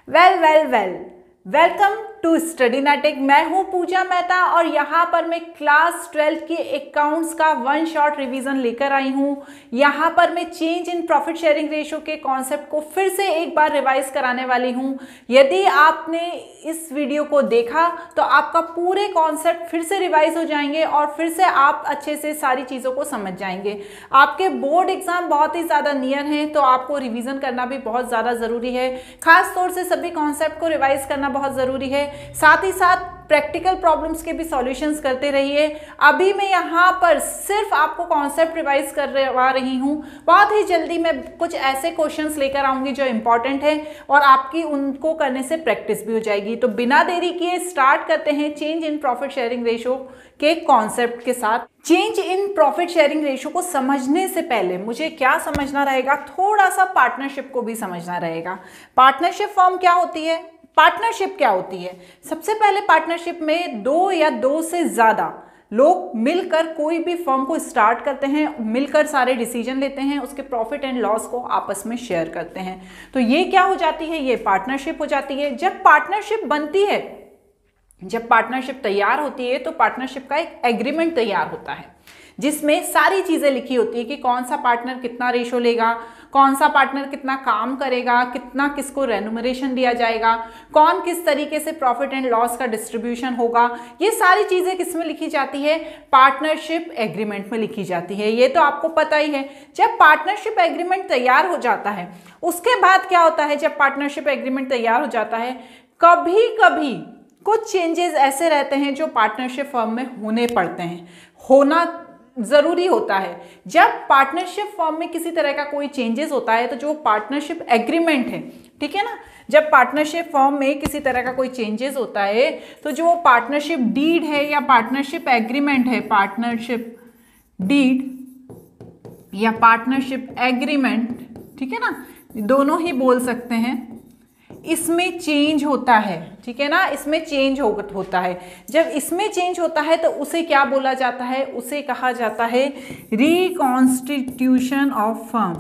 Well welcome to स्टडीनाटिक। मैं हूं पूजा मेहता और यहाँ पर मैं क्लास 12 की अकाउंट्स का वन शॉट रिवीजन लेकर आई हूँ। यहाँ पर मैं change in profit sharing ratio के कॉन्सेप्ट को फिर से एक बार रिवाइज कराने वाली हूँ। यदि आपने इस वीडियो को देखा तो आपका पूरे कॉन्सेप्ट फिर से रिवाइज हो जाएंगे और फिर से आप अच्छे से सारी चीज़ों को समझ जाएंगे। आपके बोर्ड एग्जाम बहुत ही ज़्यादा नियर हैं तो आपको रिवीजन करना भी बहुत ज़्यादा ज़रूरी है। खास तौर से सभी कॉन्सेप्ट को रिवाइज करना बहुत ज़रूरी है। साथ ही साथ प्रैक्टिकल प्रॉब्लम्स के भी सॉल्यूशंस करते रहिए। अभी मैं यहाँ पर सिर्फ आपको कॉन्सेप्ट रिवाइज करवा रही हूँ। बहुत ही जल्दी मैं कुछ ऐसे क्वेश्चंस लेकर आऊँगी जो इम्पॉर्टेंट है और आपकी उनको करने से प्रैक्टिस भी हो जाएगी। तो बिना देरी किए स्टार्ट करते हैं change in profit sharing ratio के कॉन्सेप्ट के साथ। Change in profit sharing ratio को समझने से पहले मुझे क्या समझना रहेगा, थोड़ा सा पार्टनरशिप को भी समझना रहेगा। पार्टनरशिप फॉर्म क्या होती है, पार्टनरशिप क्या होती है। सबसे पहले पार्टनरशिप में दो या दो से ज़्यादा लोग मिलकर कोई भी फर्म को स्टार्ट करते हैं, मिलकर सारे डिसीजन लेते हैं, उसके प्रॉफिट एंड लॉस को आपस में शेयर करते हैं। तो ये क्या हो जाती है, ये पार्टनरशिप हो जाती है। जब पार्टनरशिप बनती है, जब पार्टनरशिप तैयार होती है तो पार्टनरशिप का एक एग्रीमेंट तैयार होता है जिसमें सारी चीज़ें लिखी होती है कि कौन सा पार्टनर कितना रेशो लेगा, कौन सा पार्टनर कितना काम करेगा, कितना किसको रेन्यूमरेशन दिया जाएगा, कौन किस तरीके से प्रॉफिट एंड लॉस का डिस्ट्रीब्यूशन होगा। ये सारी चीज़ें किस में लिखी जाती है, पार्टनरशिप एग्रीमेंट में लिखी जाती है। ये तो आपको पता ही है। जब पार्टनरशिप एग्रीमेंट तैयार हो जाता है उसके बाद क्या होता है, जब पार्टनरशिप एग्रीमेंट तैयार हो जाता है कभी कभी कुछ चेंजेस ऐसे रहते हैं जो पार्टनरशिप फर्म में होने पड़ते हैं, होना ज़रूरी होता है। जब पार्टनरशिप फर्म में किसी तरह का कोई चेंजेस होता है तो जो पार्टनरशिप एग्रीमेंट है, ठीक है ना, जब पार्टनरशिप फर्म में किसी तरह का कोई चेंजेस होता है तो जो पार्टनरशिप डीड है या पार्टनरशिप एग्रीमेंट है, पार्टनरशिप डीड या पार्टनरशिप एग्रीमेंट, ठीक है ना, दोनों ही बोल सकते हैं, इसमें चेंज होता है, ठीक है ना, इसमें चेंज होता है। जब इसमें चेंज होता है तो उसे क्या बोला जाता है, उसे कहा जाता है रिकॉन्स्टिट्यूशन ऑफ फर्म,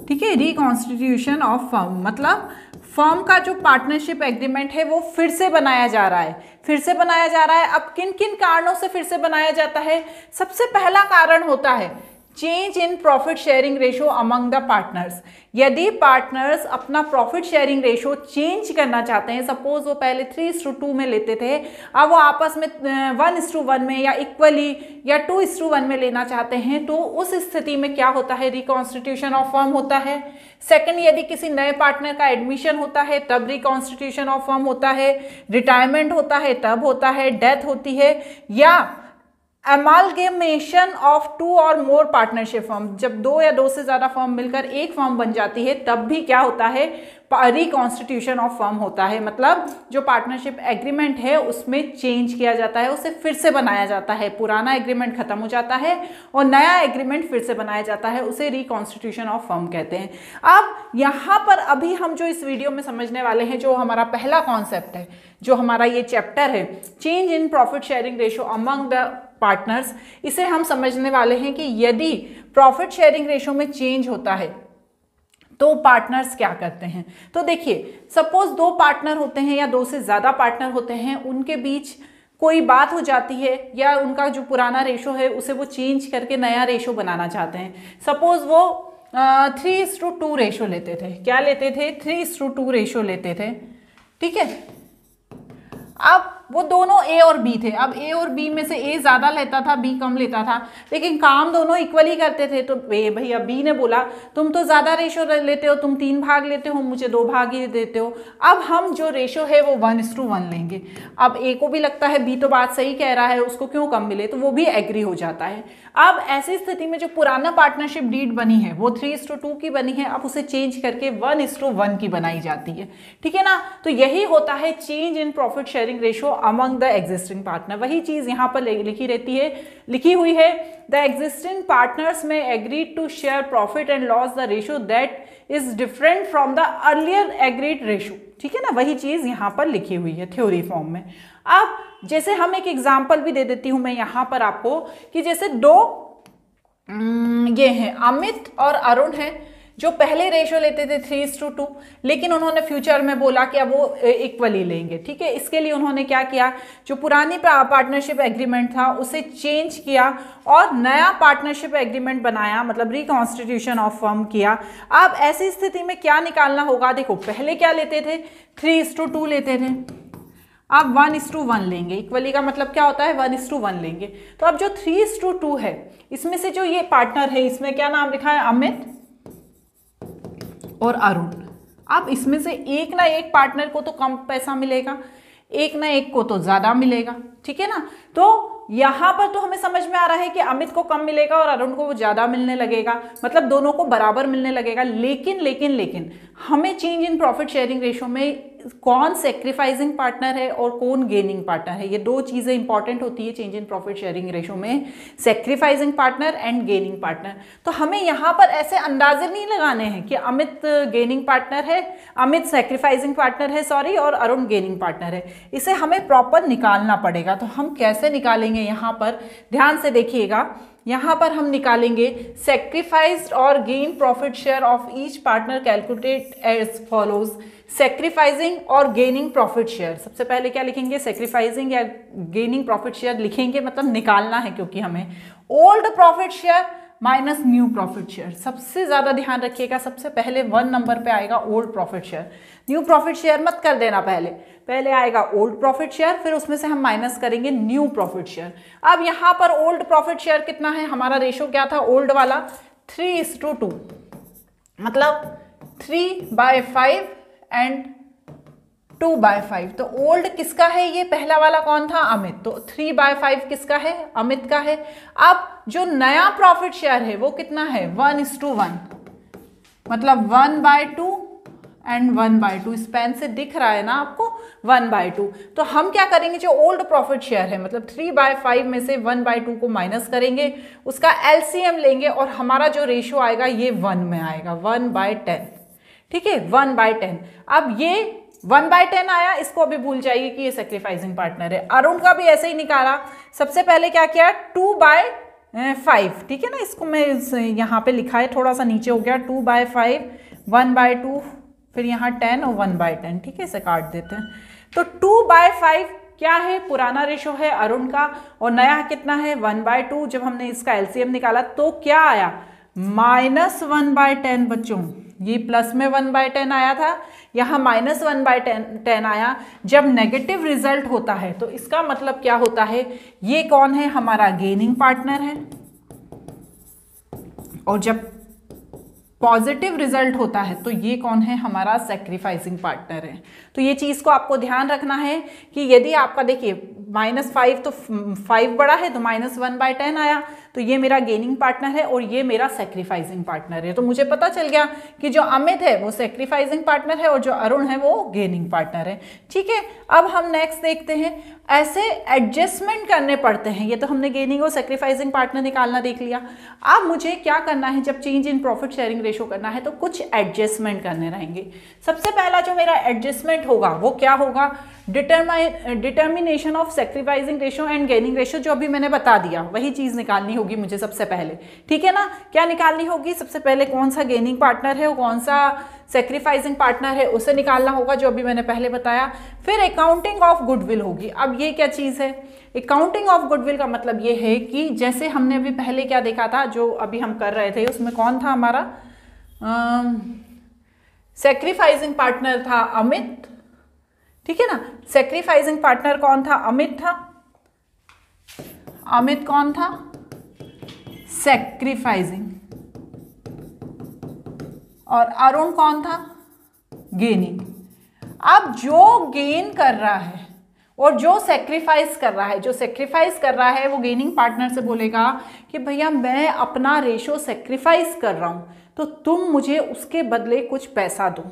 ठीक है। रिकॉन्स्टिट्यूशन ऑफ फर्म मतलब फर्म का जो पार्टनरशिप एग्रीमेंट है वो फिर से बनाया जा रहा है, फिर से बनाया जा रहा है। अब किन किन कारणों से फिर से बनाया जाता है, सबसे पहला कारण होता है change in profit sharing ratio among the partners. यदि पार्टनर्स अपना प्रॉफिट शेयरिंग रेशो चेंज करना चाहते हैं, सपोज वो पहले 3:2 में लेते थे, अब वो आपस में 1:1 में या इक्वली या 2:1 में लेना चाहते हैं, तो उस स्थिति में क्या होता है, रिकॉन्स्टिट्यूशन ऑफ फर्म होता है। सेकंड, यदि किसी नए पार्टनर का एडमिशन होता है तब रिकॉन्स्टिट्यूशन ऑफ फर्म होता है, रिटायरमेंट होता है तब होता है, डेथ होती है, या अमालगेमेशन ऑफ 2 और मोर पार्टनरशिप फर्म, जब दो या दो से ज़्यादा फर्म मिलकर एक फर्म बन जाती है तब भी क्या होता है, रिकॉन्स्टिट्यूशन ऑफ फर्म होता है। मतलब जो पार्टनरशिप एग्रीमेंट है उसमें चेंज किया जाता है, उसे फिर से बनाया जाता है। पुराना एग्रीमेंट खत्म हो जाता है और नया एग्रीमेंट फिर से बनाया जाता है, उसे रिकॉन्स्टिट्यूशन ऑफ फर्म कहते हैं। अब यहाँ पर अभी हम जो इस वीडियो में समझने वाले हैं, जो हमारा पहला कॉन्सेप्ट है, जो हमारा ये चैप्टर है change in profit sharing ratio among the partners, इसे हम समझने वाले हैं कि यदि प्रॉफिट शेयरिंग रेशो में चेंज होता है तो पार्टनर्स क्या करते हैं। तो देखिए, सपोज दो पार्टनर होते हैं या दो से ज़्यादा पार्टनर होते हैं, उनके बीच कोई बात हो जाती है या उनका जो पुराना रेशो है उसे वो चेंज करके नया रेशो बनाना चाहते हैं। सपोज वो 3:2 रेशो लेते थे, क्या लेते थे, 3:2 रेशो लेते थे, ठीक है। अब वो दोनों ए और बी थे, अब ए और बी में से ए ज़्यादा लेता था, बी कम लेता था, लेकिन काम दोनों इक्वली करते थे। तो भैया बी ने बोला तुम तो ज़्यादा रेशो लेते हो, तुम 3 भाग लेते हो, मुझे 2 भाग ही देते हो, अब हम जो रेशो है वो 1:1 लेंगे। अब ए को भी लगता है बी तो बात सही कह रहा है, उसको क्यों कम मिले, तो वो भी एग्री हो जाता है। अब ऐसी स्थिति में जो पुराना पार्टनरशिप डीड बनी है वो 3:2 की बनी है, अब उसे चेंज करके 1:1 की बनाई जाती है, ठीक है ना। तो यही होता है change in profit sharing ratio among the existing partner. वही चीज यहाँ पर लिखी हुई है द एग्जिस्टिंग पार्टनर्स में agree to share profit and loss the ratio that is different from the earlier agreed ratio, ठीक है ना। वही चीज यहाँ पर लिखी हुई है थ्योरी फॉर्म में। अब जैसे हम एक एग्जाम्पल भी दे देती हूँ मैं यहाँ पर आपको, कि जैसे दो ये हैं अमित और अरुण है, जो पहले रेशो लेते थे 3:2, लेकिन उन्होंने फ्यूचर में बोला कि अब वो इक्वली लेंगे। ठीक है, इसके लिए उन्होंने क्या किया, जो पुरानी पार्टनरशिप एग्रीमेंट था उसे चेंज किया और नया पार्टनरशिप एग्रीमेंट बनाया, मतलब रिकॉन्स्टिट्यूशन ऑफ फर्म किया। अब ऐसी स्थिति में क्या निकालना होगा, देखो पहले क्या लेते थे, 3:2 लेते थे, अब 1:1 लेंगे। इक्वली का मतलब क्या होता है, 1:1 लेंगे। तो अब जो 3:2 है, इसमें से जो ये पार्टनर है, इसमें क्या नाम लिखा है, अमित और अरुण। अब इसमें से एक ना एक पार्टनर को तो कम पैसा मिलेगा, एक ना एक को तो ज्यादा मिलेगा। ठीक है ना, तो यहां पर तो हमें समझ में आ रहा है कि अमित को कम मिलेगा और अरुण को वो ज्यादा मिलने लगेगा, मतलब दोनों को बराबर मिलने लगेगा। लेकिन हमें change in profit sharing ratio में कौन सेक्रीफाइसिंग पार्टनर है और कौन गेनिंग पार्टनर है, ये दो चीजें इंपॉर्टेंट होती है change in profit sharing ratio में, sacrificing partner and gaining partner. तो हमें यहाँ पर ऐसे अंदाजे नहीं लगाने हैं कि अमित गेनिंग पार्टनर है, अमित सेक्रीफाइसिंग पार्टनर है सॉरी, और अरुण गेनिंग पार्टनर है। इसे हमें प्रॉपर निकालना पड़ेगा। तो हम कैसे निकालेंगे, यहाँ पर ध्यान से देखिएगा, यहाँ पर हम निकालेंगे सेक्रीफाइस्ड और gain profit share of each partner calculated as follows. Sacrificing और गेनिंग प्रॉफिट शेयर, सबसे पहले क्या लिखेंगे, सेक्रीफाइसिंग या गेनिंग प्रॉफिट शेयर लिखेंगे, मतलब निकालना है, क्योंकि हमें old profit share minus new profit share. सबसे ज्यादा ध्यान रखिएगा, सबसे पहले 1 नंबर पे आएगा old profit share, new profit share मत कर देना, पहले आएगा ओल्ड प्रॉफिट शेयर, फिर उसमें से हम माइनस करेंगे न्यू प्रॉफिट शेयर। अब यहाँ पर ओल्ड प्रॉफिट शेयर कितना है, हमारा रेशो क्या था ओल्ड वाला, 3:2, मतलब 3/5 एंड 2/5। तो ओल्ड किसका है, ये पहला वाला कौन था, अमित, तो 3/5 किसका है, अमित का है। अब जो नया प्रॉफिट शेयर है वो कितना है, 1:1, मतलब 1/2 एंड 1/2, इस पेन से दिख रहा है ना आपको 1/2। तो हम क्या करेंगे, जो ओल्ड प्रॉफिट शेयर है, मतलब 3/5 में से 1/2 को माइनस करेंगे, उसका एलसीएम लेंगे और हमारा जो रेशो आएगा ये 1 में आएगा, 1/10। ठीक है, 1/10। अब ये 1/10 आया, इसको अभी भूल जाइए कि ये सेक्रीफाइसिंग पार्टनर है। अरुण का भी ऐसे ही निकाला, सबसे पहले क्या किया, 2/5। ठीक है ना, इसको मैं यहाँ पे लिखा है, थोड़ा सा नीचे हो गया, 2/5, 1/2, फिर यहाँ 10 और 1/10। ठीक है, इसे काट देते हैं। तो 2/5 क्या है, पुराना रेशो है अरुण का, और नया कितना है 1/2। जब हमने इसका एलसीएम निकाला तो क्या आया, -1/10 बच्चों, ये प्लस में 1/10 आया था, यहाँ -1/10 आया। जब नेगेटिव रिजल्ट होता है तो इसका मतलब क्या होता है, ये कौन है, हमारा गेनिंग पार्टनर है, और जब पॉजिटिव रिजल्ट होता है तो ये कौन है, हमारा सेक्रीफाइसिंग पार्टनर है। तो ये चीज़ को आपको ध्यान रखना है कि यदि आपका देखिए -5 तो 5 बड़ा है, तो -1/10 आया, तो ये मेरा गेनिंग पार्टनर है और ये मेरा सेक्रीफाइसिंग पार्टनर है। तो मुझे पता चल गया कि जो अमित है वो सेक्रीफाइसिंग पार्टनर है और जो अरुण है वो गेनिंग पार्टनर है। ठीक है, अब हम नेक्स्ट देखते हैं, ऐसे एडजस्टमेंट करने पड़ते हैं। ये तो हमने गेनिंग और सेक्रीफाइसिंग पार्टनर निकालना देख लिया। अब मुझे क्या करना है, जब change in profit sharing ratio करना है तो कुछ एडजस्टमेंट करने रहेंगे। सबसे पहला जो मेरा एडजस्टमेंट होगा वो क्या होगा, determination of sacrificing ratio and gaining ratio, जो अभी मैंने बता दिया वही चीज़ निकालनी होगी मुझे सबसे पहले। ठीक है ना, क्या निकालनी होगी, सबसे पहले कौन सा गेनिंग पार्टनर है और कौन सा सेक्रीफाइसिंग पार्टनर है उसे निकालना होगा, जो अभी मैंने पहले बताया। फिर अकाउंटिंग ऑफ गुडविल होगी। अब ये क्या चीज़ है, अकाउंटिंग ऑफ गुडविल का मतलब ये है कि जैसे हमने अभी पहले क्या देखा था, जो अभी हम कर रहे थे, उसमें कौन था हमारा सेक्रीफाइसिंग पार्टनर था अमित। ठीक है ना, सेक्रीफाइसिंग पार्टनर कौन था, अमित था। अमित कौन था, सेक्रीफाइसिंग, और अरुण कौन था, गेनिंग। अब जो गेन कर रहा है और जो सेक्रीफाइस कर रहा है, जो सेक्रीफाइस कर रहा है वो गेनिंग पार्टनर से बोलेगा कि भैया मैं अपना रेशो सेक्रीफाइस कर रहा हूँ, तो तुम मुझे उसके बदले कुछ पैसा दो,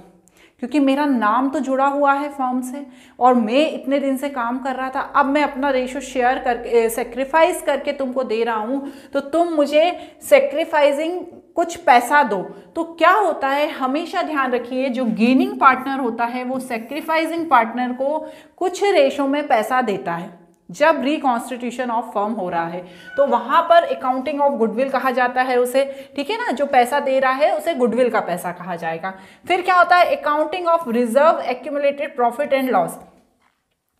क्योंकि मेरा नाम तो जुड़ा हुआ है फर्म से और मैं इतने दिन से काम कर रहा था। अब मैं अपना रेशो शेयर करके सेक्रीफाइस करके तुमको दे रहा हूँ, तो तुम मुझे सेक्रीफाइसिंग कुछ पैसा दो। तो क्या होता है, हमेशा ध्यान रखिए, जो गेनिंग पार्टनर होता है वो सेक्रीफाइसिंग पार्टनर को कुछ रेशो में पैसा देता है। जब रिकॉन्स्टिट्यूशन ऑफ फर्म हो रहा है तो वहां पर अकाउंटिंग ऑफ गुडविल कहा जाता है उसे, ठीक है ना, जो पैसा दे रहा है उसे गुडविल का पैसा कहा जाएगा। फिर क्या होता है, accounting of reserve accumulated profit and loss.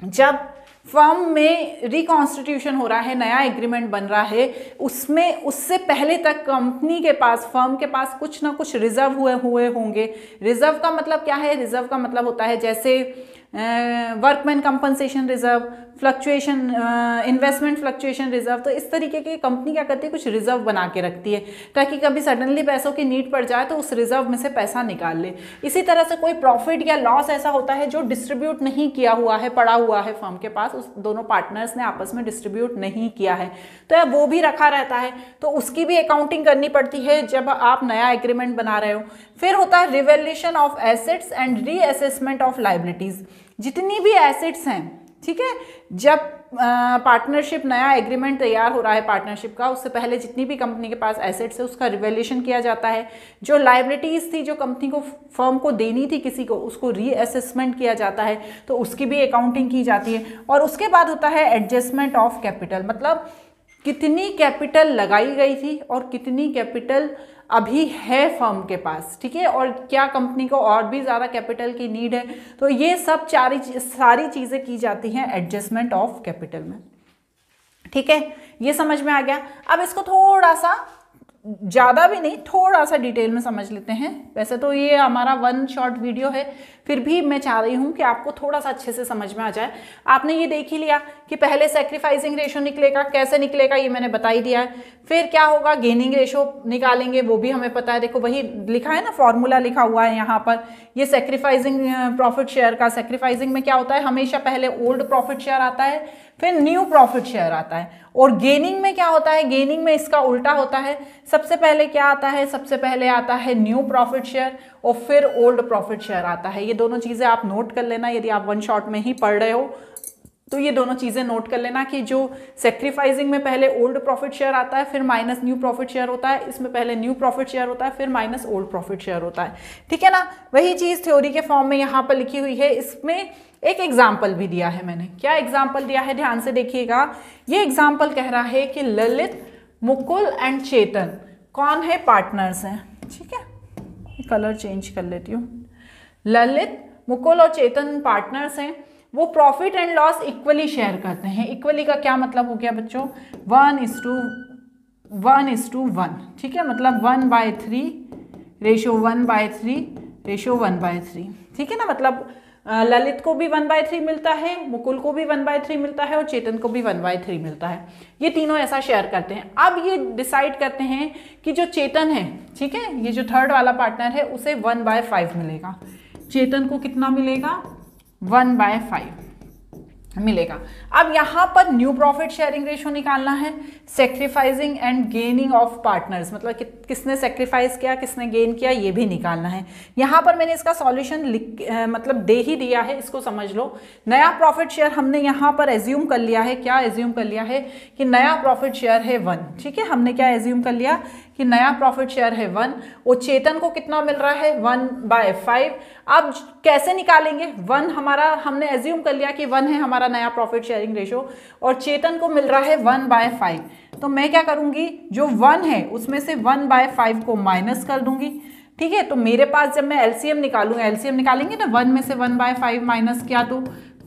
जब फर्म में रिकॉन्स्टिट्यूशन हो रहा है, नया एग्रीमेंट बन रहा है, उसमें उससे पहले तक कंपनी के पास, फर्म के पास कुछ ना कुछ रिजर्व हुए होंगे। रिजर्व का मतलब क्या है, रिजर्व का मतलब होता है जैसे workman compensation reserve, fluctuation, investment fluctuation reserve. तो इस तरीके की कंपनी क्या करती है, कुछ रिजर्व बना के रखती है ताकि कभी सडनली पैसों की नीड पड़ जाए तो उस रिजर्व में से पैसा निकाल ले। इसी तरह से कोई प्रॉफिट या लॉस ऐसा होता है जो डिस्ट्रीब्यूट नहीं किया हुआ है, पड़ा हुआ है फर्म के पास, उस दोनों पार्टनर्स ने आपस में डिस्ट्रीब्यूट नहीं किया है, तो वो भी रखा रहता है, तो उसकी भी अकाउंटिंग करनी पड़ती है जब आप नया एग्रीमेंट बना रहे हो। फिर होता है revaluation of assets and reassessment of liabilities. जितनी भी एसेट्स हैं, ठीक है, जब पार्टनरशिप, नया एग्रीमेंट तैयार हो रहा है पार्टनरशिप का, उससे पहले जितनी भी कंपनी के पास एसेट्स है उसका रिवैल्यूएशन किया जाता है। जो लायबिलिटीज थी, जो कंपनी को, फर्म को देनी थी किसी को, उसको रीअसेसमेंट किया जाता है, तो उसकी भी अकाउंटिंग की जाती है। और उसके बाद होता है एडजस्टमेंट ऑफ कैपिटल, मतलब कितनी कैपिटल लगाई गई थी और कितनी कैपिटल अभी है फर्म के पास, ठीक है, और क्या कंपनी को और भी ज़्यादा कैपिटल की नीड है। तो ये सब सारी चीज़ें की जाती हैं एडजस्टमेंट ऑफ कैपिटल में, ठीक है, ये समझ में आ गया। अब इसको थोड़ा सा, ज़्यादा भी नहीं, थोड़ा सा डिटेल में समझ लेते हैं। वैसे तो ये हमारा 1 शॉर्ट वीडियो है, फिर भी मैं चाह रही हूँ कि आपको थोड़ा सा अच्छे से समझ में आ जाए। आपने ये देख ही लिया कि पहले सैक्रिफाइसिंग रेशो निकलेगा, कैसे निकलेगा ये मैंने बता ही दिया है। फिर क्या होगा, गेनिंग रेशो निकालेंगे, वो भी हमें पता है, देखो वही लिखा है ना, फॉर्मूला लिखा हुआ है यहाँ पर। ये सैक्रिफाइसिंग प्रॉफिट शेयर का, सैक्रिफाइसिंग में क्या होता है, हमेशा पहले ओल्ड प्रॉफिट शेयर आता है, फिर न्यू प्रॉफिट शेयर आता है। और गेनिंग में क्या होता है, गेनिंग में इसका उल्टा होता है, सबसे पहले क्या आता है, सबसे पहले आता है न्यू प्रॉफिट शेयर और फिर ओल्ड प्रॉफिट शेयर आता है। ये दोनों चीज़ें आप नोट कर लेना, यदि आप 1 शॉट में ही पढ़ रहे हो तो ये दोनों चीज़ें नोट कर लेना कि जो सैक्रिफाइसिंग में पहले ओल्ड प्रॉफिट शेयर आता है, फिर माइनस न्यू प्रॉफिट शेयर होता है, इसमें पहले न्यू प्रॉफिट शेयर होता है, फिर माइनस ओल्ड प्रॉफिट शेयर होता है, ठीक है ना। वही चीज़ थ्योरी के फॉर्म में यहाँ पर लिखी हुई है। इसमें एक एग्जाम्पल भी दिया है मैंने, क्या एग्जाम्पल दिया है, ध्यान से देखिएगा। ये एग्जाम्पल कह रहा है कि ललित, मुकुल एंड चेतन कौन है, पार्टनर्स हैं, ठीक है, कलर चेंज कर लेती हूँ। ललित, मुकुल और चेतन पार्टनर्स हैं, वो profit and loss equally share करते हैं। इक्वली का क्या मतलब हो गया बच्चों, 1:1, ठीक है, मतलब 1/3 रेशो 1/3 रेशो 1/3, ठीक है ना। मतलब ललित को भी 1/3 मिलता है, मुकुल को भी 1/3 मिलता है और चेतन को भी 1/3 मिलता है। ये तीनों ऐसा शेयर करते हैं। अब ये डिसाइड करते हैं कि जो चेतन है, ठीक है, ये जो थर्ड वाला पार्टनर है, उसे 1/5 मिलेगा। चेतन को कितना मिलेगा, 1/5 मिलेगा। अब यहाँ पर न्यू प्रॉफिट शेयरिंग रेशो निकालना है, sacrificing and gaining of partners, मतलब किसने सेक्रीफाइस किया, किसने गेन किया, ये भी निकालना है। यहाँ पर मैंने इसका सॉल्यूशन मतलब दे ही दिया है, इसको समझ लो। नया प्रॉफिट शेयर हमने यहाँ पर एज्यूम कर लिया है, क्या एज्यूम कर लिया है कि नया प्रॉफिट शेयर है 1, ठीक है, हमने क्या एज्यूम कर लिया कि नया प्रॉफिट शेयर है 1 और चेतन को कितना मिल रहा है, 1/5। अब कैसे निकालेंगे, 1 हमारा, हमने एज्यूम कर लिया कि 1 है हमारा नया प्रॉफिट शेयरिंग रेशो और चेतन को मिल रहा है 1/5। तो मैं क्या करूंगी, जो 1 है उसमें से 1/5 को माइनस कर दूंगी, ठीक है। तो मेरे पास जब मैं एलसीएम निकालूंगा, एलसीएम निकालेंगे ना, 1 में से 1/5 माइनस किया तो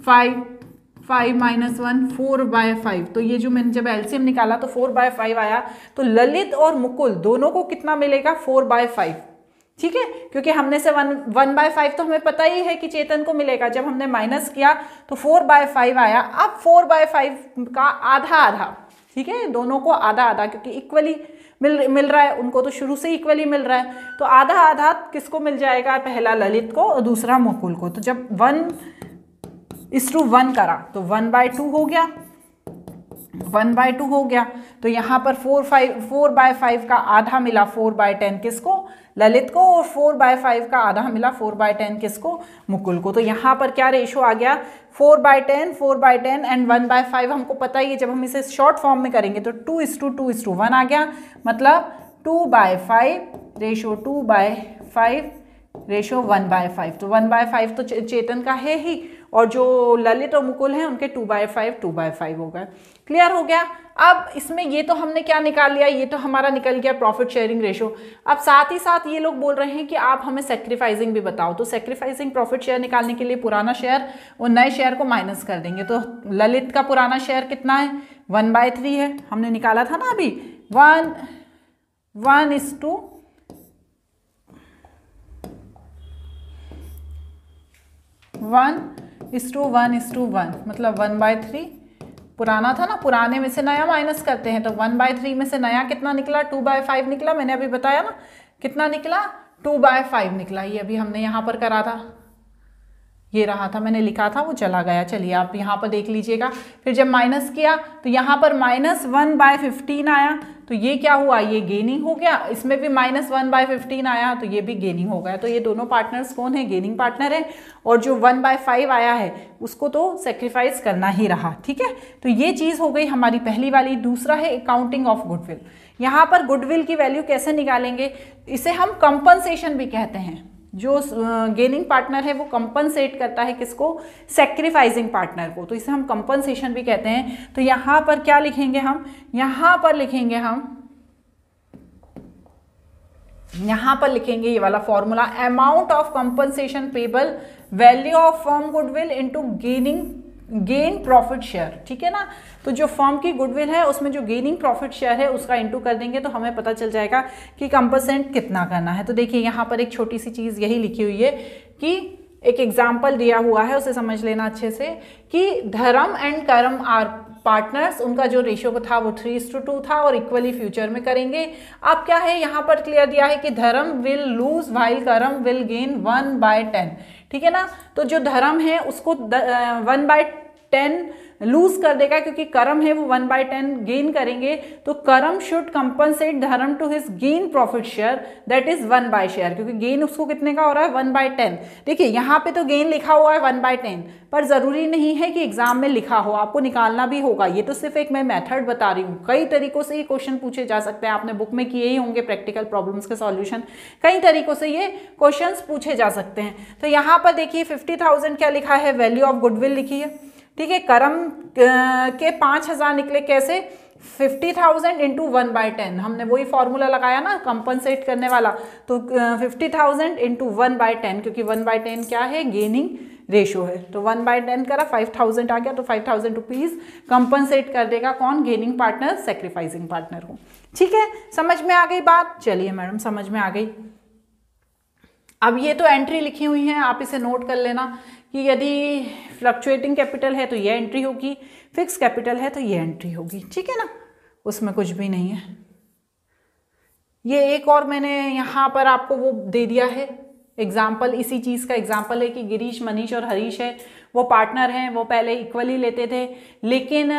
5 माइनस 1 4/5। तो ये जो मैंने जब एलसीएम निकाला तो 4/5 आया। तो ललित और मुकुल दोनों को कितना मिलेगा, 4/5, ठीक है, क्योंकि हमने से 1/5 तो हमें पता ही है कि चेतन को मिलेगा। जब हमने माइनस किया तो 4/5 आया। अब 4/5 का आधा आधा, ठीक है, दोनों को आधा आधा, क्योंकि इक्वली मिल रहा है, उनको तो शुरू से इक्वली मिल रहा है। तो आधा आधा किसको मिल जाएगा, पहला ललित को और दूसरा मुकुल को। तो जब 1:1 करा तो 1/2 हो गया, 1/2 हो गया। तो यहाँ पर 4/5 का आधा मिला 4/10 किसको, ललित को, और 4/5 का आधा मिला 4/10 किसको, मुकुल को। तो यहाँ पर क्या रेशो आ गया, 4/10 एंड 1/5 हमको पता ही है। जब हम इसे शॉर्ट फॉर्म में करेंगे तो 2:2:1 आ गया, मतलब 2/5 रेशो 2/5 रेशो 1/5। तो 1/5 तो चेतन का है ही और जो ललित और मुकुल हैं उनके 2/5 हो गए। क्लियर हो गया। अब इसमें ये तो हमने क्या निकाल लिया, ये तो हमारा निकल गया प्रॉफिट शेयरिंग रेशो। अब साथ ही साथ ये लोग बोल रहे हैं कि आप हमें सेक्रीफाइसिंग भी बताओ, तो सेक्रीफाइसिंग प्रॉफिट शेयर निकालने के लिए पुराना शेयर और नए शेयर को माइनस कर देंगे। तो ललित का पुराना शेयर कितना है, 1/3 है, हमने निकाला था ना अभी, 1:1 मतलब 1/3 पुराना था ना, पुराने में से नया माइनस करते हैं तो 1/3 में से नया कितना निकला, 2/5 निकला। मैंने अभी बताया ना कितना निकला, 2/5 निकला। ये अभी हमने यहाँ पर करा था, ये रहा था, मैंने लिखा था वो चला गया। चलिए आप यहाँ पर देख लीजिएगा। फिर जब माइनस किया तो यहाँ पर -1/15 आया, तो ये क्या हुआ, ये गेनिंग हो गया। इसमें भी -1/15 आया तो ये भी गेनिंग हो गया। तो ये दोनों पार्टनर्स कौन है, गेनिंग पार्टनर है। और जो 1/5 आया है उसको तो सेक्रीफाइस करना ही रहा। ठीक है, तो ये चीज़ हो गई हमारी पहली वाली। दूसरा है अकाउंटिंग ऑफ गुडविल। यहाँ पर गुडविल की वैल्यू कैसे निकालेंगे, इसे हम कंपनसेशन भी कहते हैं। जो गेनिंग पार्टनर है वो कंपनसेट करता है किसको, सेक्रीफाइसिंग पार्टनर को, तो इसे हम कंपनसेशन भी कहते हैं। तो यहाँ पर क्या लिखेंगे हम, यहाँ पर लिखेंगे ये वाला formula, amount of compensation payable value of firm goodwill into gain profit share. ठीक है ना, तो जो फर्म की गुडविल है उसमें जो गेनिंग प्रॉफिट शेयर है उसका इंटू कर देंगे तो हमें पता चल जाएगा कि कंपनसेट कितना करना है। तो देखिए यहाँ पर एक छोटी सी चीज़ यही लिखी हुई है कि एक एग्जाम्पल दिया हुआ है, उसे समझ लेना अच्छे से, कि धर्म एंड करम आर पार्टनर्स, उनका जो रेशियो था वो 3:2 था और इक्वली फ्यूचर में करेंगे। अब क्या है यहाँ पर क्लियर दिया है कि धर्म विल लूज वाइल करम विल गेन 1/10। ठीक है ना, तो जो धर्म है उसको 1/10 लूज कर देगा, क्योंकि करम है वो 1/10 गेन करेंगे। तो Karam should compensate Dharam to his gain profit share that is 1 share, क्योंकि गेन उसको कितने का हो रहा है, 1/10। देखिए यहाँ पे तो गेन लिखा हुआ है 1/10, पर जरूरी नहीं है कि एग्जाम में लिखा हो, आपको निकालना भी होगा। ये तो सिर्फ एक मैं मेथड बता रही हूँ। कई तरीकों से ये क्वेश्चन पूछे जा सकते हैं, आपने बुक में किए ही होंगे प्रैक्टिकल प्रॉब्लम्स के सॉल्यूशन। कई तरीकों से ये क्वेश्चंस पूछे जा सकते हैं। तो यहाँ पर देखिए 50,000 क्या लिखा है, वैल्यू ऑफ गुडविल लिखी है। ठीक है, करम के 5,000 निकले कैसे, 50,000 इंटू 1/10, हमने वही फॉर्मूला लगाया ना कंपनसेट करने वाला। तो 50,000 इंटू 1/10, क्योंकि 1/10 क्या है, गेनिंग रेशो है। तो 1/10 करा, 5,000 आ गया, तो 5,000 रुपीज कंपनसेट कर देगा कौन, गेनिंग पार्टनर सेक्रीफाइसिंग पार्टनर को। ठीक है, समझ में आ गई बात। चलिए मैडम समझ में आ गई। अब ये तो एंट्री लिखी हुई है, आप इसे नोट कर लेना कि यदि फ्लक्चुएटिंग कैपिटल है तो ये एंट्री होगी, फिक्स कैपिटल है तो ये एंट्री होगी। ठीक है ना, उसमें कुछ भी नहीं है। ये एक और मैंने यहाँ पर आपको वो दे दिया है एग्जाम्पल, इसी चीज़ का एग्जाम्पल है कि गिरीश, मनीष और हरीश है वो पार्टनर हैं, वो पहले इक्वली लेते थे, लेकिन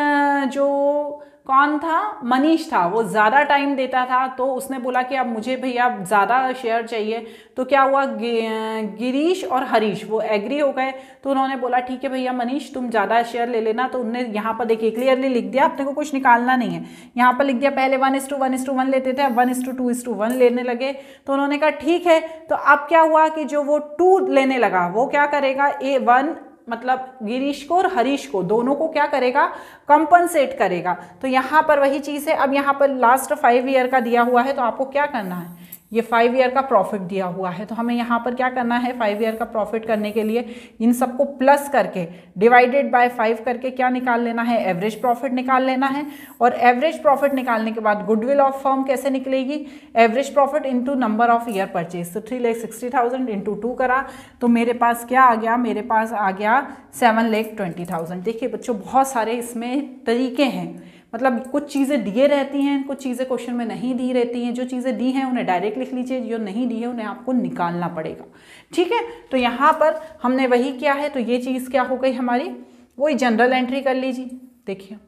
जो कौन था, मनीष था, वो ज़्यादा टाइम देता था। तो उसने बोला कि अब मुझे भैया ज़्यादा शेयर चाहिए। तो क्या हुआ, गिरीश और हरीश वो एग्री हो गए। तो उन्होंने बोला ठीक है भैया मनीष तुम ज़्यादा शेयर ले लेना। तो उनने यहाँ पर देखिए क्लियरली लिख दिया, अपने को कुछ निकालना नहीं है, यहाँ पर लिख दिया। पहले 1:1 लेते थे, अब 1:2 लेने लगे। तो उन्होंने कहा ठीक है। तो अब क्या हुआ कि जो वो 2 लेने लगा वो क्या करेगा, A1 मतलब गिरीश को और हरीश को दोनों को क्या करेगा, कंपनसेट करेगा। तो यहाँ पर वही चीज़ है। अब यहाँ पर लास्ट 5 ईयर का दिया हुआ है, तो आपको क्या करना है, ये 5 ईयर का प्रॉफिट दिया हुआ है। तो हमें यहाँ पर क्या करना है, 5 ईयर का प्रॉफिट करने के लिए इन सबको प्लस करके डिवाइडेड बाय 5 करके क्या निकाल लेना है, एवरेज प्रॉफिट निकाल लेना है। और एवरेज प्रॉफिट निकालने के बाद गुडविल ऑफ फर्म कैसे निकलेगी, average profit into number of year purchase. तो 3,60,000 इंटू 2 करा तो मेरे पास क्या आ गया, मेरे पास आ गया 7,20,000। देखिए बच्चों बहुत सारे इसमें तरीके हैं, मतलब कुछ चीज़ें दिए रहती हैं, कुछ चीज़ें क्वेश्चन में नहीं दी रहती हैं। जो चीज़ें दी हैं उन्हें डायरेक्ट लिख लीजिए, जो नहीं दी है उन्हें आपको निकालना पड़ेगा। ठीक है, तो यहाँ पर हमने वही किया है। तो ये चीज़ क्या हो गई हमारी, वही जनरल एंट्री कर लीजिए। देखिए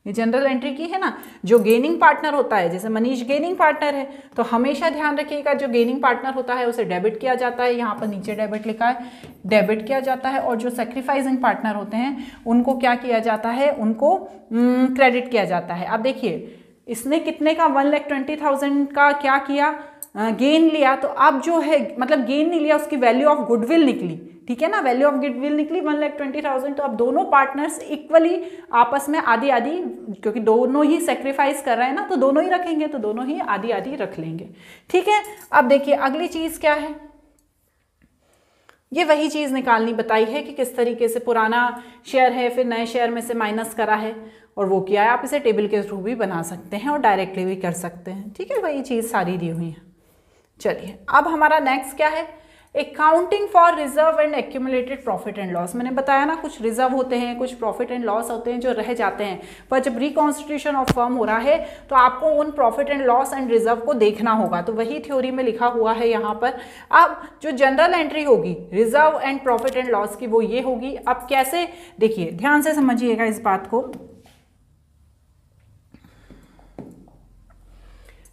ये जनरल एंट्री की है ना, जो गेनिंग पार्टनर होता है, जैसे मनीष गेनिंग पार्टनर है तो हमेशा ध्यान रखिएगा जो गेनिंग पार्टनर होता है उसे डेबिट किया जाता है, यहाँ पर नीचे डेबिट लिखा है, डेबिट किया जाता है। और जो सेक्रीफाइसिंग पार्टनर होते हैं उनको क्या किया जाता है, उनको क्रेडिट किया जाता है। अब देखिए इसने कितने का 1,20,000 का क्या किया, गेन लिया। तो अब जो है मतलब गेन नहीं लिया, उसकी वैल्यू ऑफ गुडविल निकली। ठीक है ना, वैल्यू ऑफ गुडविल निकली 1,20,000। तो अब दोनों पार्टनर्स इक्वली आपस में आधी आधी, क्योंकि दोनों ही सेक्रीफाइस कर रहे हैं ना, तो दोनों ही रखेंगे, तो दोनों ही आधी आधी रख लेंगे। ठीक है, अब देखिए अगली चीज क्या है, ये वही चीज निकालनी बताई है कि किस तरीके से पुराना शेयर है फिर नए शेयर में से माइनस करा है, और वो किया है। आप इसे टेबल के थ्रू भी बना सकते हैं और डायरेक्टली भी कर सकते हैं। ठीक है, वही चीज सारी दी हुई है। चलिए अब हमारा नेक्स्ट क्या है, accounting for reserve and accumulated profit and loss. मैंने बताया ना, कुछ रिजर्व होते हैं, कुछ प्रॉफिट एंड लॉस होते हैं जो रह जाते हैं, पर जब रिकॉन्स्टिट्यूशन ऑफ फर्म हो रहा है तो आपको उन profit and loss and reserve को देखना होगा। तो वही थ्योरी में लिखा हुआ है यहाँ पर। अब जो जनरल एंट्री होगी reserve and profit and loss की, वो ये होगी। अब कैसे, देखिए ध्यान से समझिएगा इस बात को।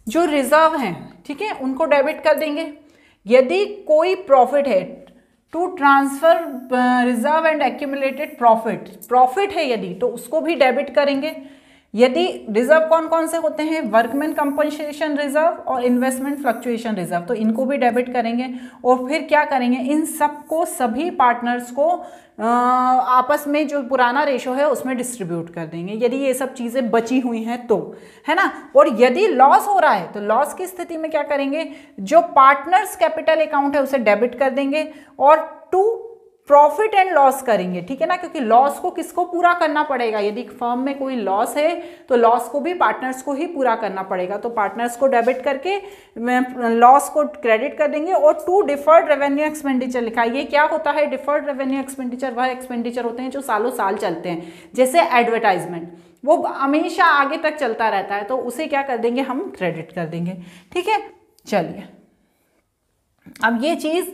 जो रिजर्व हैं, ठीक है, उनको डेबिट कर देंगे। यदि कोई प्रॉफिट है, to transfer reserve and accumulated profit है यदि, तो उसको भी डेबिट करेंगे। यदि रिजर्व कौन कौन से होते हैं, वर्कमैन कंपनसेशन रिजर्व और इन्वेस्टमेंट फ्लक्चुएशन रिजर्व, तो इनको भी डेबिट करेंगे। और फिर क्या करेंगे, इन सबको सभी पार्टनर्स को आपस में जो पुराना रेशो है उसमें डिस्ट्रीब्यूट कर देंगे, यदि ये सब चीज़ें बची हुई हैं तो, है ना। और यदि लॉस हो रहा है तो लॉस की स्थिति में क्या करेंगे, जो पार्टनर्स कैपिटल अकाउंट है उसे डेबिट कर देंगे और टू प्रॉफिट एंड लॉस करेंगे। ठीक है ना, क्योंकि लॉस को किसको पूरा करना पड़ेगा, यदि फर्म में कोई लॉस है तो लॉस को भी पार्टनर्स को ही पूरा करना पड़ेगा। तो पार्टनर्स को डेबिट करके लॉस को क्रेडिट कर देंगे। और टू डिफर्ड रेवेन्यू एक्सपेंडिचर लिखा है। ये क्या होता है, डिफर्ड रेवेन्यू एक्सपेंडिचर वह एक्सपेंडिचर होते हैं जो सालों साल चलते हैं, जैसे एडवर्टाइजमेंट, वो हमेशा आगे तक चलता रहता है, तो उसे क्या कर देंगे, हम क्रेडिट कर देंगे। ठीक है, चलिए अब ये चीज़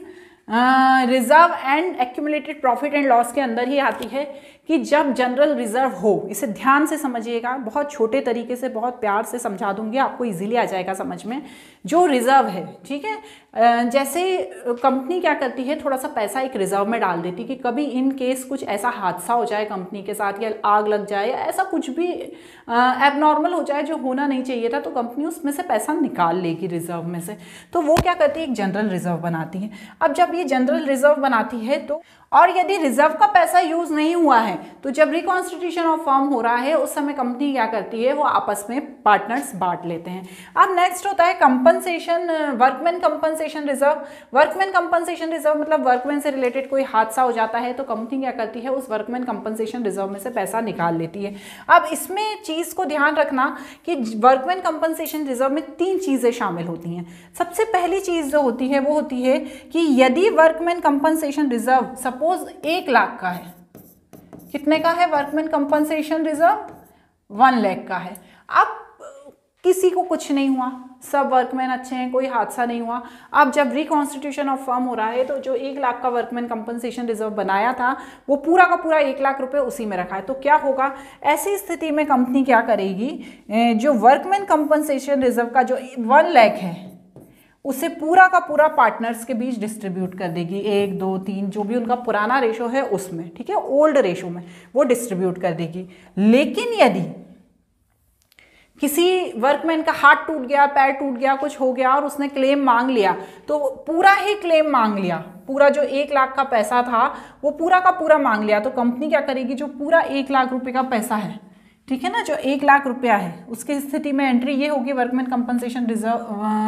reserve and accumulated profit and loss के अंदर ही आती है कि जब जनरल रिजर्व हो, इसे ध्यान से समझिएगा, बहुत छोटे तरीके से बहुत प्यार से समझा दूंगी, आपको इजीली आ जाएगा समझ में। जो रिजर्व है, ठीक है, जैसे कंपनी क्या करती है, थोड़ा सा पैसा एक रिजर्व में डाल देती कि कभी इन केस कुछ ऐसा हादसा हो जाए कंपनी के साथ, या आग लग जाए, या ऐसा कुछ भी एबनॉर्मल हो जाए जो होना नहीं चाहिए था, तो कंपनी उसमें से पैसा निकाल लेगी रिजर्व में से। तो वो क्या करती है, एक जनरल रिजर्व बनाती है। अब जब ये जनरल रिजर्व बनाती है तो, और यदि रिजर्व का पैसा यूज नहीं हुआ है तो जब रिकॉन्स्टिट्यूशन ऑफ फर्म हो रहा है उस समय कंपनी क्या करती है, वो आपस में पार्टनर्स बांट लेते हैं। अब नेक्स्ट होता है compensation, workman compensation reserve. Workman compensation reserve मतलब वर्कमैन से रिलेटेड कोई हादसा हो जाता है तो कंपनी क्या करती है, उस वर्कमैन कंपनसेशन रिजर्व में से पैसा निकाल लेती है। अब इसमें चीज को ध्यान रखना कि वर्कमैन कंपनसेशन रिजर्व में 3 चीजें शामिल होती हैं। सबसे पहली चीज जो होती है वो होती है कि यदि workman compensation reserve suppose 1 lakh का है, कितने का है वर्कमैन कंपनसेशन रिजर्व, 1 लाख का है। अब किसी को कुछ नहीं हुआ, सब वर्कमैन अच्छे हैं, कोई हादसा नहीं हुआ। अब जब रिकॉन्स्टिट्यूशन ऑफ फर्म हो रहा है तो जो 1 लाख का वर्कमैन कंपनसेशन रिजर्व बनाया था वो पूरा का पूरा 1 लाख रुपए उसी में रखा है। तो क्या होगा, ऐसी स्थिति में कंपनी क्या करेगी, जो वर्कमैन कंपनसेशन रिजर्व का जो 1 लाख है उसे पूरा का पूरा पार्टनर्स के बीच डिस्ट्रीब्यूट कर देगी, 1, 2, 3 जो भी उनका पुराना रेशो है उसमें, ठीक है, ओल्ड रेशो में वो डिस्ट्रीब्यूट कर देगी। लेकिन यदि किसी वर्कमैन का हाथ टूट गया, पैर टूट गया, कुछ हो गया और उसने क्लेम मांग लिया, तो पूरा ही क्लेम मांग लिया, पूरा जो 1 लाख का पैसा था वो पूरा का पूरा मांग लिया, तो कंपनी क्या करेगी, जो पूरा 1 लाख रुपए का पैसा है, ठीक है ना, जो 1 लाख रुपया है, उसकी स्थिति में एंट्री ये होगी workman compensation reserve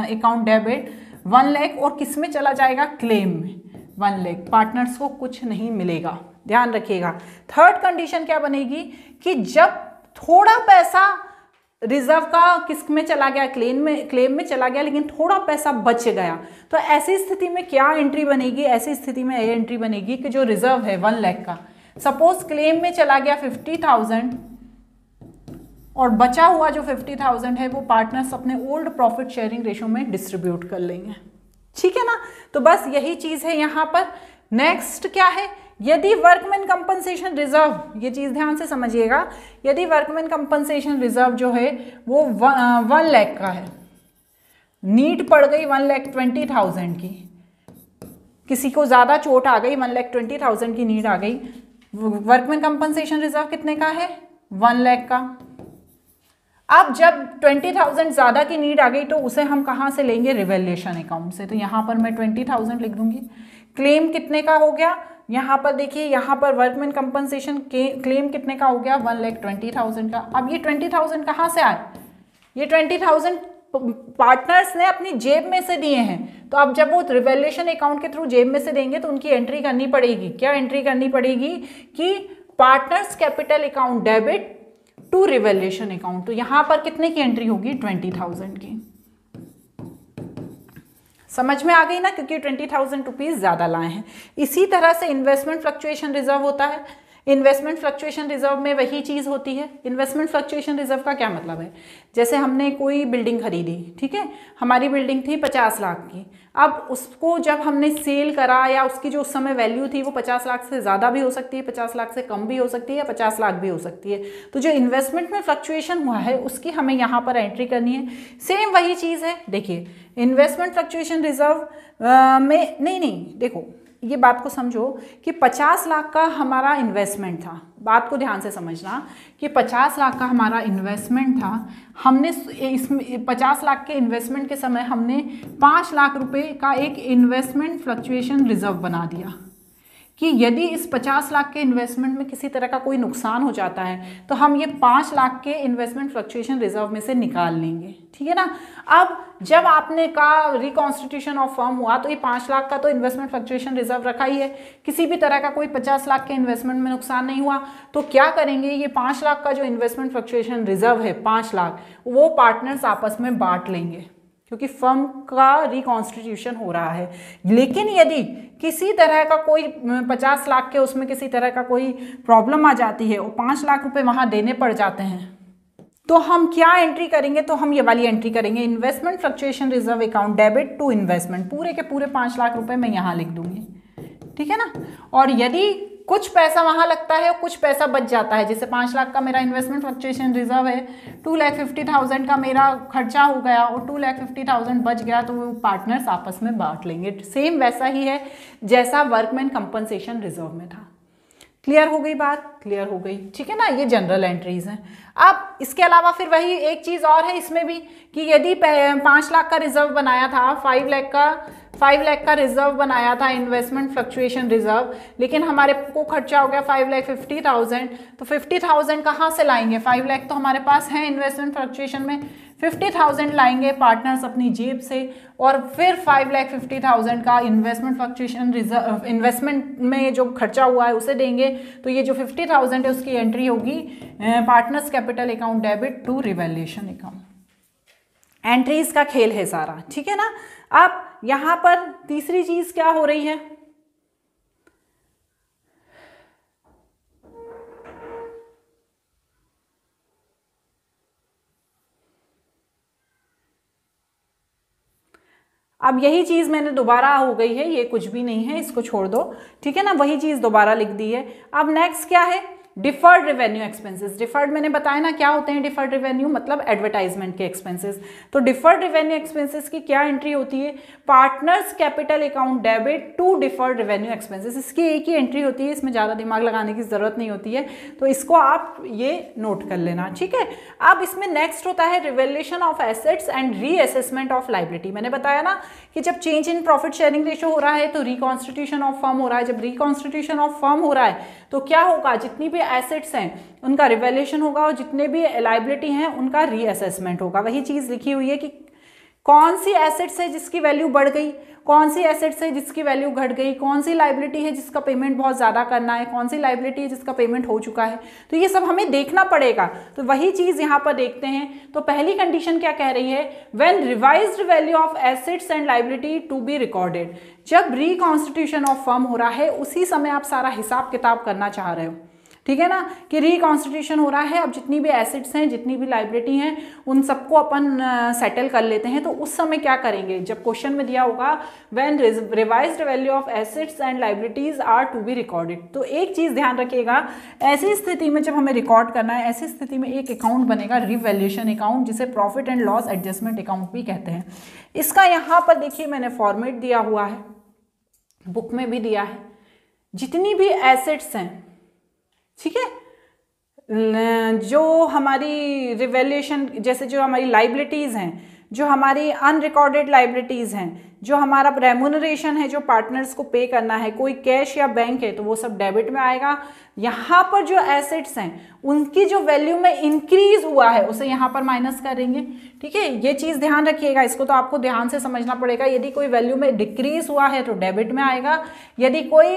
account debit 1 lakh, और किस में चला जाएगा, क्लेम में 1 लाख। पार्टनर्स को कुछ नहीं मिलेगा, ध्यान रखिएगा। थर्ड कंडीशन क्या बनेगी कि जब थोड़ा पैसा रिजर्व का किस में चला गया, क्लेम में चला गया, लेकिन थोड़ा पैसा बच गया, तो ऐसी स्थिति में क्या एंट्री बनेगी, ऐसी स्थिति में ये एंट्री बनेगी कि जो रिजर्व है 1 लाख का, सपोज क्लेम में चला गया 50,000 और बचा हुआ जो 50,000 है वो पार्टनर्स अपने ओल्ड प्रॉफिट शेयरिंग रेशो में डिस्ट्रीब्यूट कर लेंगे। ठीक है ना, तो बस यही चीज है यहाँ पर। नेक्स्ट क्या है, यदि वर्कमैन कंपनसेशन रिजर्व, ये चीज ध्यान से समझिएगा, यदि वर्कमैन कंपनसेशन रिजर्व जो है वो 1 लाख का है, नीड पड़ गई 1,20,000 की, किसी को ज्यादा चोट आ गई, 1,20,000 की नीड आ गई, वर्कमैन कंपनसेशन रिजर्व कितने का है, 1 लाख का। अब जब 20,000 ज्यादा की नीड आ गई तो उसे हम कहाँ से लेंगे, रिवैल्यूएशन अकाउंट से, तो यहाँ पर मैं 20,000 लिख दूंगी। क्लेम कितने का हो गया, यहाँ पर देखिए, यहाँ पर वर्कमैन कंपनसेशन क्लेम कितने का हो गया, 1,20,000 का। अब ये 20,000 कहाँ से आए, ये 20,000 पार्टनर्स ने अपनी जेब में से दिए हैं। तो अब जब वो रिवैल्यूएशन अकाउंट के थ्रू जेब में से देंगे तो उनकी एंट्री करनी पड़ेगी। क्या एंट्री करनी पड़ेगी कि partners capital account debit to revaluation account. तो यहां पर कितने की एंट्री होगी, 20,000 की। समझ में आ गई ना, क्योंकि 20,000 रुपीज ज्यादा लाए हैं। इसी तरह से इन्वेस्टमेंट फ्लक्चुएशन रिजर्व होता है। इन्वेस्टमेंट फ्लक्चुएशन रिजर्व में वही चीज़ होती है। इन्वेस्टमेंट फ्लक्चुएशन रिजर्व का क्या मतलब है, जैसे हमने कोई बिल्डिंग खरीदी, ठीक है, हमारी बिल्डिंग थी 50 लाख की। अब उसको जब हमने सेल करा, या उसकी जो उस समय वैल्यू थी वो 50 लाख से ज़्यादा भी हो सकती है, 50 लाख से कम भी हो सकती है, या 50 लाख भी हो सकती है। तो जो इन्वेस्टमेंट में फ्लक्चुएशन हुआ है उसकी हमें यहाँ पर एंट्री करनी है। सेम वही चीज़ है। देखिए इन्वेस्टमेंट फ्लक्चुएशन रिजर्व में नहीं, देखो ये बात को समझो कि 50 लाख का हमारा इन्वेस्टमेंट था। बात को ध्यान से समझना कि 50 लाख का हमारा इन्वेस्टमेंट था। हमने इसमें 50 लाख के इन्वेस्टमेंट के समय हमने 5 लाख रुपए का एक इन्वेस्टमेंट फ्लक्चुएशन रिजर्व बना दिया कि यदि इस 50 लाख के इन्वेस्टमेंट में किसी तरह का कोई नुकसान हो जाता है तो हम ये 5 लाख के इन्वेस्टमेंट फ्लक्चुएशन रिजर्व में से निकाल लेंगे, ठीक है ना। अब जब आपने का रिकॉन्स्टिट्यूशन ऑफ फर्म हुआ तो ये 5 लाख का तो इन्वेस्टमेंट फ्लक्चुएशन रिजर्व रखा ही है, किसी भी तरह का कोई 50 लाख के इन्वेस्टमेंट में नुकसान नहीं हुआ। तो क्या करेंगे, ये 5 लाख का जो इन्वेस्टमेंट फ्लक्चुएशन रिजर्व है 5 लाख, वो पार्टनर्स आपस में बांट लेंगे क्योंकि फर्म का रिकॉन्स्टिट्यूशन हो रहा है। लेकिन यदि किसी तरह का कोई 50 लाख के उसमें किसी तरह का कोई प्रॉब्लम आ जाती है और 5 लाख रुपए वहां देने पड़ जाते हैं, तो हम क्या एंट्री करेंगे, तो हम ये वाली एंट्री करेंगे, investment fluctuation reserve account debit to investment. पूरे के पूरे 5 लाख रुपए मैं यहाँ लिख दूंगी, ठीक है ना। और यदि कुछ पैसा वहां लगता है और कुछ पैसा बच जाता है, जैसे 5 लाख का मेरा इन्वेस्टमेंट फ्लक्चुएशन रिजर्व है, 2,50,000 का मेरा खर्चा हो गया और 2,50,000 बच गया, तो वो पार्टनर्स आपस में बांट लेंगे। सेम वैसा ही है जैसा वर्कमैन कंपनसेशन रिजर्व में था। क्लियर हो गई बात, क्लियर हो गई, ठीक है ना। ये जनरल एंट्रीज हैं। अब इसके अलावा फिर वही एक चीज़ और है इसमें भी कि यदि 5 लाख का रिजर्व बनाया था, 5 लाख का रिजर्व बनाया था इन्वेस्टमेंट फ्लक्चुएशन रिजर्व, लेकिन हमारे को खर्चा हो गया 5,50,000, तो 50,000 कहाँ से लाएंगे, 5 लाख तो हमारे पास है इन्वेस्टमेंट फ्लक्चुएशन में, 50,000 लाएंगे पार्टनर्स अपनी जेब से, और फिर 5,50,000 का इन्वेस्टमेंट फ्लक्चुएशन रिजर्व, इन्वेस्टमेंट में जो खर्चा हुआ है उसे देंगे। तो ये जो 50,000 है उसकी एंट्री होगी partners capital account debit to revaluation account. Entries का खेल है सारा, ठीक है ना। अब यहां पर तीसरी चीज क्या हो रही है, अब यही चीज मैंने दोबारा हो गई है, ये कुछ भी नहीं है, इसको छोड़ दो, ठीक है ना। वही चीज दोबारा लिख दी है। अब नेक्स्ट क्या है, डिफर्ड रेवेन्यू एक्सपेंसेस। डिफर्ड मैंने बताया ना क्या होते हैं डिफर्ड रेवेन्यू, मतलब एडवर्टाइजमेंट के एक्सपेंसेस। तो डिफर्ड रेवेन्यू एक्सपेंसेस की क्या एंट्री होती है, partners capital account debit to deferred revenue expenses. इसकी एक ही एंट्री होती है, इसमें ज़्यादा दिमाग लगाने की जरूरत नहीं होती है, तो इसको आप ये नोट कर लेना, ठीक है। अब इसमें नेक्स्ट होता है revaluation of assets and reassessment of liability. मैंने बताया ना कि जब change in profit sharing ratio हो रहा है तो रिकॉन्स्टिट्यूशन ऑफ फर्म हो रहा है। जब रिकॉन्स्टिट्यूशन ऑफ फर्म हो रहा है तो क्या होगा, जितनी भी एसेट्स हैं उनका रिवैल्यूएशन होगा और जितने भी लायबिलिटी हैं उनका रीअसेसमेंट होगा। वही चीज लिखी हुई है कि कौन सी एसेट्स है जिसकी वैल्यू बढ़ गई, कौन सी एसेट्स है जिसकी वैल्यू घट गई, कौन सी लायबिलिटी है जिसका पेमेंट बहुत ज़्यादा करना है, कौन सी लायबिलिटी है जिसका पेमेंट हो चुका है। तो ये सब हमें देखना पड़ेगा। तो वही चीज़ यहाँ पर देखते हैं। तो पहली कंडीशन क्या कह रही है, when revised value of assets and liability to be recorded. जब रिकॉन्स्टिट्यूशन ऑफ फर्म हो रहा है उसी समय आप सारा हिसाब किताब करना चाह रहे हो, ठीक है ना, कि रिकॉन्स्टिट्यूशन हो रहा है, अब जितनी भी एसेट्स हैं जितनी भी लायबिलिटी हैं उन सबको अपन सेटल कर लेते हैं। तो उस समय क्या करेंगे, जब क्वेश्चन में दिया होगा when revised value of assets and liabilities are to be recorded, तो एक चीज़ ध्यान रखिएगा, ऐसी स्थिति में जब हमें रिकॉर्ड करना है, ऐसी स्थिति में एक अकाउंट बनेगा रिवैल्यूएशन अकाउंट, जिसे profit and loss adjustment account भी कहते हैं। इसका यहाँ पर देखिए मैंने फॉर्मेट दिया हुआ है, बुक में भी दिया है। जितनी भी एसेट्स हैं, ठीक है, जो हमारी रिवैल्यूएशन, जैसे जो हमारी लाइबिलिटीज़ हैं, जो हमारी अनरिकॉर्डेड लाइबिलिटीज़ हैं, जो हमारा रेम्यूनरेशन है जो पार्टनर्स को पे करना है, कोई कैश या बैंक है तो वो सब डेबिट में आएगा। यहाँ पर जो एसेट्स हैं उनकी जो वैल्यू में इंक्रीज हुआ है उसे यहाँ पर माइनस करेंगे। ठीक है, ये चीज़ ध्यान रखिएगा, इसको तो आपको ध्यान से समझना पड़ेगा। यदि कोई वैल्यू में डिक्रीज हुआ है तो डेबिट में आएगा, यदि कोई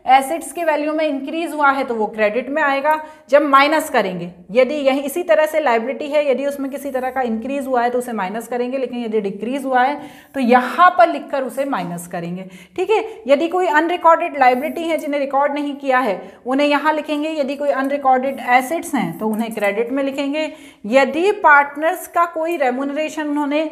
एसेट्स की वैल्यू में इंक्रीज हुआ है तो वो क्रेडिट में आएगा जब माइनस करेंगे। यदि यही इसी तरह से लाइबिलिटी है, यदि उसमें किसी तरह का इंक्रीज हुआ है तो उसे माइनस करेंगे, लेकिन यदि डिक्रीज हुआ है तो यहाँ पर लिखकर उसे माइनस करेंगे। ठीक है, यदि कोई अनरिकॉर्डेड लाइबिलिटी है जिन्हें रिकॉर्ड नहीं किया है उन्हें यहाँ लिखेंगे, यदि कोई अनरिकॉर्डेड एसेट्स हैं तो उन्हें क्रेडिट में लिखेंगे। यदि पार्टनर्स का कोई रेम्यूनरेशन उन्होंने,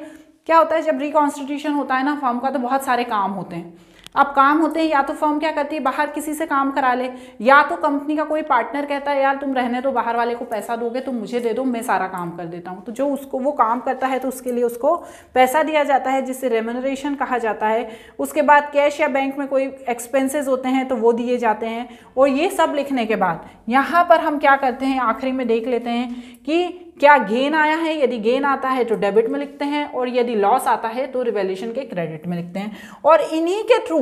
क्या होता है जब रिकॉन्स्टिट्यूशन होता है ना फर्म का तो बहुत सारे काम होते हैं। अब काम होते हैं, या तो फर्म क्या करती है बाहर किसी से काम करा ले, या तो कंपनी का कोई पार्टनर कहता है यार तुम रहने दो, बाहर वाले को पैसा दोगे तुम मुझे दे दो, मैं सारा काम कर देता हूँ। तो जो उसको वो काम करता है तो उसके लिए उसको पैसा दिया जाता है जिससे रेम्यूनरेशन कहा जाता है। उसके बाद कैश या बैंक में कोई एक्सपेंसेस होते हैं तो वो दिए जाते हैं। और ये सब लिखने के बाद यहाँ पर हम क्या करते हैं, आखिरी में देख लेते हैं कि क्या गेन आया है। यदि गेन आता है तो डेबिट में लिखते हैं, और यदि लॉस आता है तो रिवैल्यूएशन के क्रेडिट में लिखते हैं। और इन्हीं के थ्रू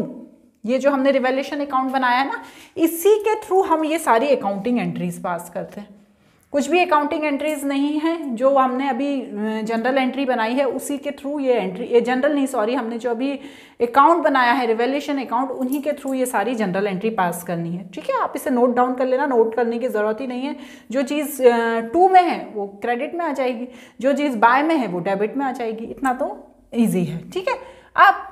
ये जो हमने रिवैल्यूएशन अकाउंट बनाया है ना, इसी के थ्रू हम ये सारी अकाउंटिंग एंट्रीज पास करते हैं। कुछ भी अकाउंटिंग एंट्रीज नहीं है, जो हमने अभी जनरल एंट्री बनाई है उसी के थ्रू ये एंट्री, ये जनरल नहीं सॉरी, हमने जो अभी अकाउंट बनाया है रिवैल्यूएशन अकाउंट, उन्हीं के थ्रू ये सारी जनरल एंट्री पास करनी है। ठीक है, आप इसे नोट डाउन कर लेना, नोट करने की ज़रूरत ही नहीं है। जो चीज़ टू में है वो क्रेडिट में आ जाएगी, जो चीज़ बाय में है वो डेबिट में आ जाएगी, इतना तो ईजी है। ठीक है, अब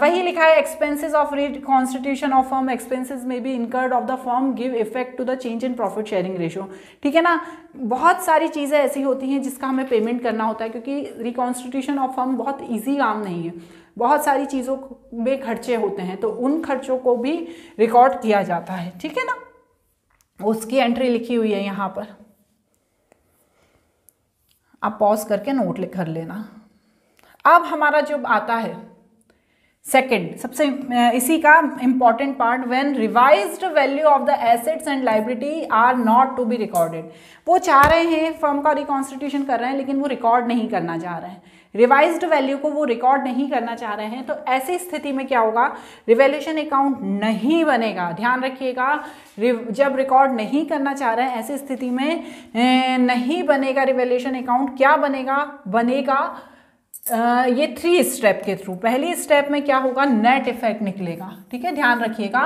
वही लिखा है expenses of reconstitution of firm, expenses में be incurred of the firm give effect to the change in profit sharing ratio. ठीक है ना, बहुत सारी चीज़ें ऐसी होती हैं जिसका हमें पेमेंट करना होता है, क्योंकि रिकॉन्स्टिट्यूशन ऑफ फर्म बहुत ईजी काम नहीं है, बहुत सारी चीज़ों में खर्चे होते हैं, तो उन खर्चों को भी रिकॉर्ड किया जाता है। ठीक है ना, उसकी एंट्री लिखी हुई है यहाँ पर, आप पॉज करके नोट लिख कर लेना। अब हमारा जो आता है सेकेंड, सबसे इसी का important part, when revised value of the assets and liability are not to be recorded. वो चाह रहे हैं फर्म का रिकॉन्स्टिट्यूशन कर रहे हैं लेकिन वो रिकॉर्ड नहीं करना चाह रहे हैं, रिवाइज्ड वैल्यू को वो रिकॉर्ड नहीं करना चाह रहे हैं। तो ऐसी स्थिति में क्या होगा, रिवैल्यूएशन अकाउंट नहीं बनेगा। ध्यान रखिएगा, जब रिकॉर्ड नहीं करना चाह रहे हैं ऐसी स्थिति में नहीं बनेगा रिवैल्यूएशन अकाउंट। क्या बनेगा, बनेगा ये 3 स्टेप के थ्रू। पहली स्टेप में क्या होगा, नेट इफेक्ट निकलेगा। ठीक है, ध्यान रखिएगा,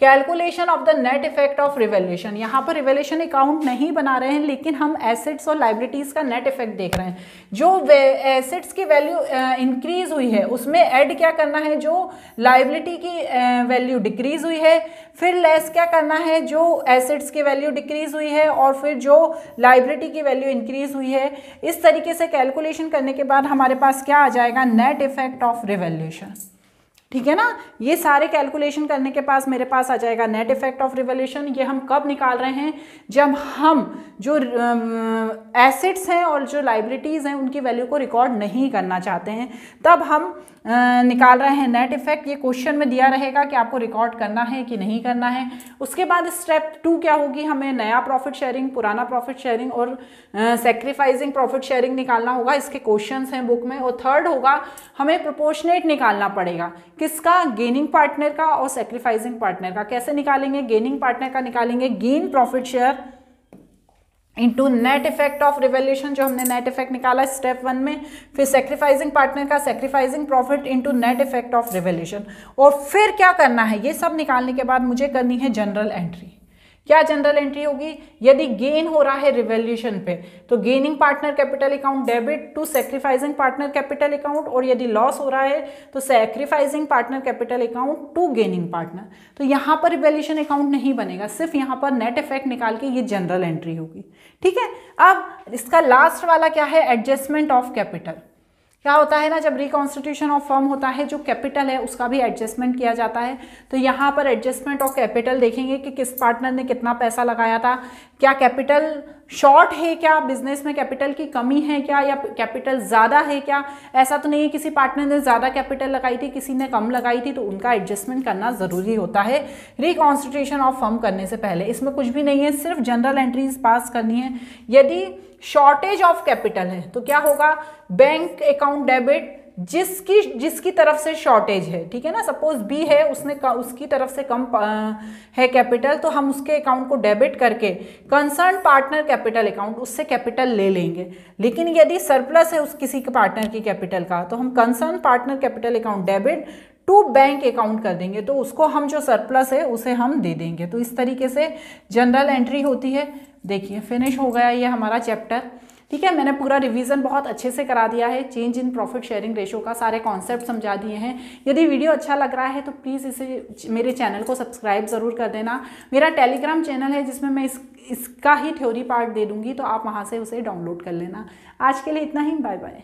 calculation of the net effect of revaluation. यहाँ पर रिवैल्यूएशन अकाउंट नहीं बना रहे हैं लेकिन हम एसेट्स और लाइबिलिटीज का नेट इफेक्ट देख रहे हैं। जो एसेट्स की वैल्यू इंक्रीज हुई है उसमें ऐड क्या करना है, जो लाइबिलिटी की वैल्यू डिक्रीज हुई है, फिर लेस क्या करना है, जो एसेट्स की वैल्यू डिक्रीज हुई है, और फिर जो लाइबिलिटी की वैल्यू इंक्रीज हुई है। इस तरीके से कैलकुलेशन करने के बाद हमारे पास क्या आ जाएगा, नेट इफेक्ट ऑफ रिवैल्यूएशन। ठीक है ना, ये सारे कैलकुलेशन करने के पास मेरे पास आ जाएगा नेट इफेक्ट ऑफ रिवैल्यूएशन। ये हम कब निकाल रहे हैं, जब हम जो एसेट्स हैं और जो लाइबिलिटीज़ हैं उनकी वैल्यू को रिकॉर्ड नहीं करना चाहते हैं, तब हम निकाल रहे हैं नेट इफेक्ट। ये क्वेश्चन में दिया रहेगा कि आपको रिकॉर्ड करना है कि नहीं करना है। उसके बाद स्टेप 2 क्या होगी, हमें नया प्रॉफिट शेयरिंग, पुराना प्रॉफिट शेयरिंग और सेक्रीफाइसिंग प्रॉफिट शेयरिंग निकालना होगा। इसके क्वेश्चंस हैं बुक में। और थर्ड होगा, हमें प्रोपोर्शनेट निकालना पड़ेगा। किसका, गेनिंग पार्टनर का और सेक्रीफाइसिंग पार्टनर का। कैसे निकालेंगे, गेनिंग पार्टनर का निकालेंगे gain profit share into net effect of revaluation, जो हमने नेट इफेक्ट निकाला स्टेप 1 में। फिर सेक्रीफाइसिंग पार्टनर का sacrificing profit into net effect of revaluation. और फिर क्या करना है, ये सब निकालने के बाद मुझे करनी है जनरल एंट्री। क्या जनरल एंट्री होगी, यदि गेन हो रहा है रिवैल्यूएशन पे तो gaining partner capital account debit to sacrificing partner capital account, और यदि लॉस हो रहा है तो sacrificing partner capital account to gaining partner. तो यहाँ पर रिवैल्यूएशन अकाउंट नहीं बनेगा, सिर्फ यहाँ पर नेट इफेक्ट निकाल के ये जनरल एंट्री होगी। ठीक है, अब इसका लास्ट वाला क्या है, एडजस्टमेंट ऑफ कैपिटल। क्या होता है ना, जब रिकॉन्स्टिट्यूशन ऑफ फर्म होता है जो कैपिटल है उसका भी एडजस्टमेंट किया जाता है। तो यहाँ पर एडजस्टमेंट ऑफ कैपिटल देखेंगे कि किस पार्टनर ने कितना पैसा लगाया था, क्या कैपिटल शॉर्ट है, क्या बिजनेस में कैपिटल की कमी है क्या, या कैपिटल ज़्यादा है क्या। ऐसा तो नहीं है किसी पार्टनर ने ज़्यादा कैपिटल लगाई थी, किसी ने कम लगाई थी, तो उनका एडजस्टमेंट करना ज़रूरी होता है रिकॉन्स्टिट्यूशन ऑफ फर्म करने से पहले। इसमें कुछ भी नहीं है, सिर्फ जनरल एंट्रीज पास करनी है। यदि शॉर्टेज ऑफ कैपिटल है तो क्या होगा, बैंक अकाउंट डेबिट जिसकी तरफ से शॉर्टेज है, ठीक है ना। सपोज बी है, उसकी तरफ से कम है कैपिटल, तो हम उसके अकाउंट को डेबिट करके कंसर्न पार्टनर कैपिटल अकाउंट उससे कैपिटल ले लेंगे। लेकिन यदि सरप्लस है उस किसी के पार्टनर की कैपिटल का, तो हम concern partner capital account debit to bank account कर देंगे, तो उसको हम जो सरप्लस है उसे हम दे देंगे। तो इस तरीके से जनरल एंट्री होती है। देखिए फिनिश हो गया ये हमारा चैप्टर, ठीक है। मैंने पूरा रिवीजन बहुत अच्छे से करा दिया है, change in profit sharing ratio का सारे कॉन्सेप्ट समझा दिए हैं। यदि वीडियो अच्छा लग रहा है तो प्लीज़ इसे मेरे चैनल को सब्सक्राइब ज़रूर कर देना। मेरा टेलीग्राम चैनल है जिसमें मैं इसका ही थ्योरी पार्ट दे दूँगी, तो आप वहाँ से उसे डाउनलोड कर लेना। आज के लिए इतना ही, बाय बाय।